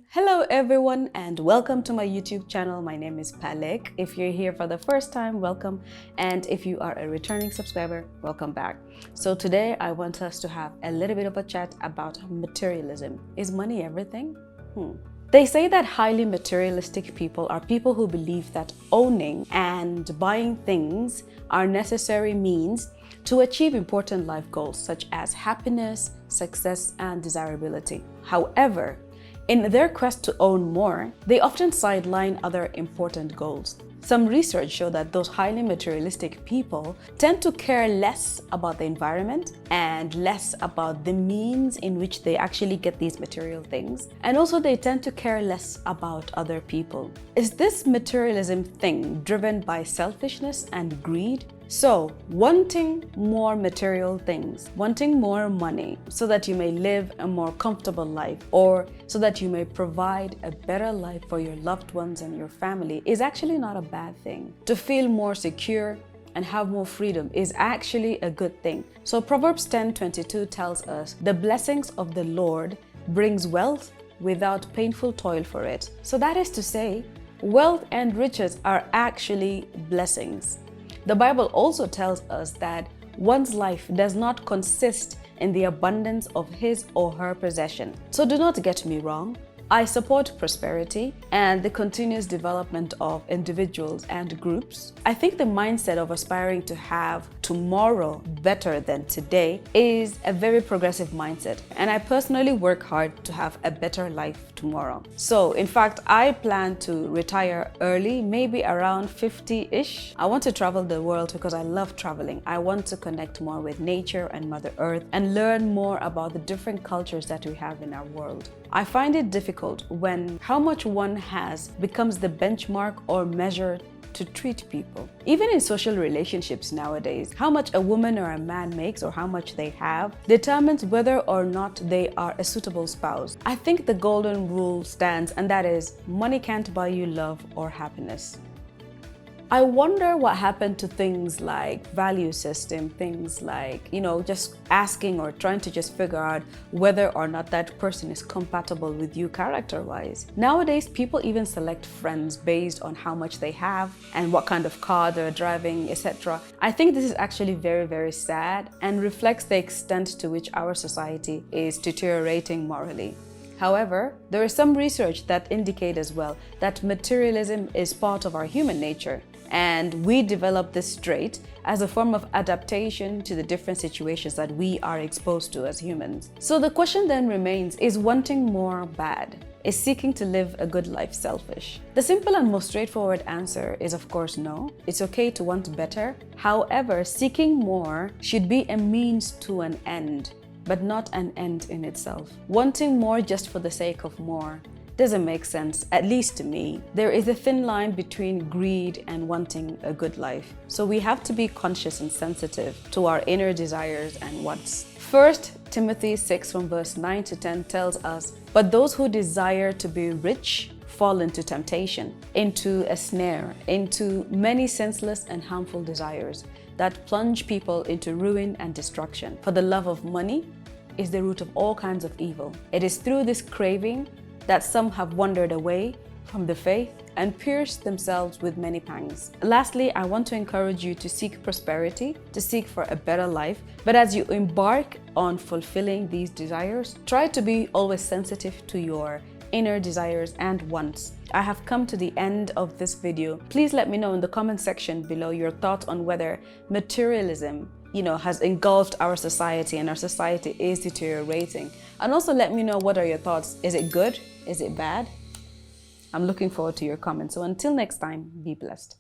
Hello everyone and welcome to my YouTube channel. My name is Palek. If you're here for the first time, welcome. And if you are a returning subscriber, welcome back. So today I want us to have a little bit of a chat about materialism. Is money everything? They say that highly materialistic people are people who believe that owning and buying things are necessary means to achieve important life goals such as happiness, success, and desirability. However, in their quest to own more, they often sideline other important goals. Some research show that those highly materialistic people tend to care less about the environment and less about the means in which they actually get these material things. And also they tend to care less about other people. Is this materialism thing driven by selfishness and greed? So, wanting more material things, wanting more money so that you may live a more comfortable life or so that you may provide a better life for your loved ones and your family is actually not a bad thing. To feel more secure and have more freedom is actually a good thing. So Proverbs 10:22 tells us, "The blessings of the Lord brings wealth without painful toil for it." So that is to say, wealth and riches are actually blessings. The Bible also tells us that one's life does not consist in the abundance of his or her possession. So do not get me wrong. I support prosperity and the continuous development of individuals and groups. I think the mindset of aspiring to have tomorrow better than today is a very progressive mindset, and I personally work hard to have a better life tomorrow. So in fact, I plan to retire early, maybe around 50-ish. I want to travel the world because I love traveling. I want to connect more with nature and Mother Earth and learn more about the different cultures that we have in our world. I find it difficult when how much one has becomes the benchmark or measure to treat people. Even in social relationships nowadays, how much a woman or a man makes or how much they have determines whether or not they are a suitable spouse. I think the golden rule stands, and that is, money can't buy you love or happiness. I wonder what happened to things like value system, things like, just asking or trying to just figure out whether or not that person is compatible with you character-wise. Nowadays, people even select friends based on how much they have and what kind of car they're driving, etc. I think this is actually very, very sad and reflects the extent to which our society is deteriorating morally. However, there is some research that indicate as well that materialism is part of our human nature, and we develop this trait as a form of adaptation to the different situations that we are exposed to as humans. So the question then remains, is wanting more bad? Is seeking to live a good life selfish? The simple and most straightforward answer is of course no. It's okay to want better. However, seeking more should be a means to an end, but not an end in itself. Wanting more just for the sake of more doesn't make sense, at least to me. There is a thin line between greed and wanting a good life. So we have to be conscious and sensitive to our inner desires and wants. 1 Timothy 6 from verse 9 to 10 tells us, "But those who desire to be rich fall into temptation, into a snare, into many senseless and harmful desires that plunge people into ruin and destruction. For the love of money is the root of all kinds of evil. It is through this craving that some have wandered away from the faith and pierced themselves with many pangs." Lastly, I want to encourage you to seek prosperity, to seek for a better life. But as you embark on fulfilling these desires, try to be always sensitive to your inner desires and wants. I have come to the end of this video. Please let me know in the comment section below your thoughts on whether materialism has engulfed our society and our society is deteriorating. And also let me know, what are your thoughts? Is it good? Is it bad? I'm looking forward to your comments. So until next time, be blessed.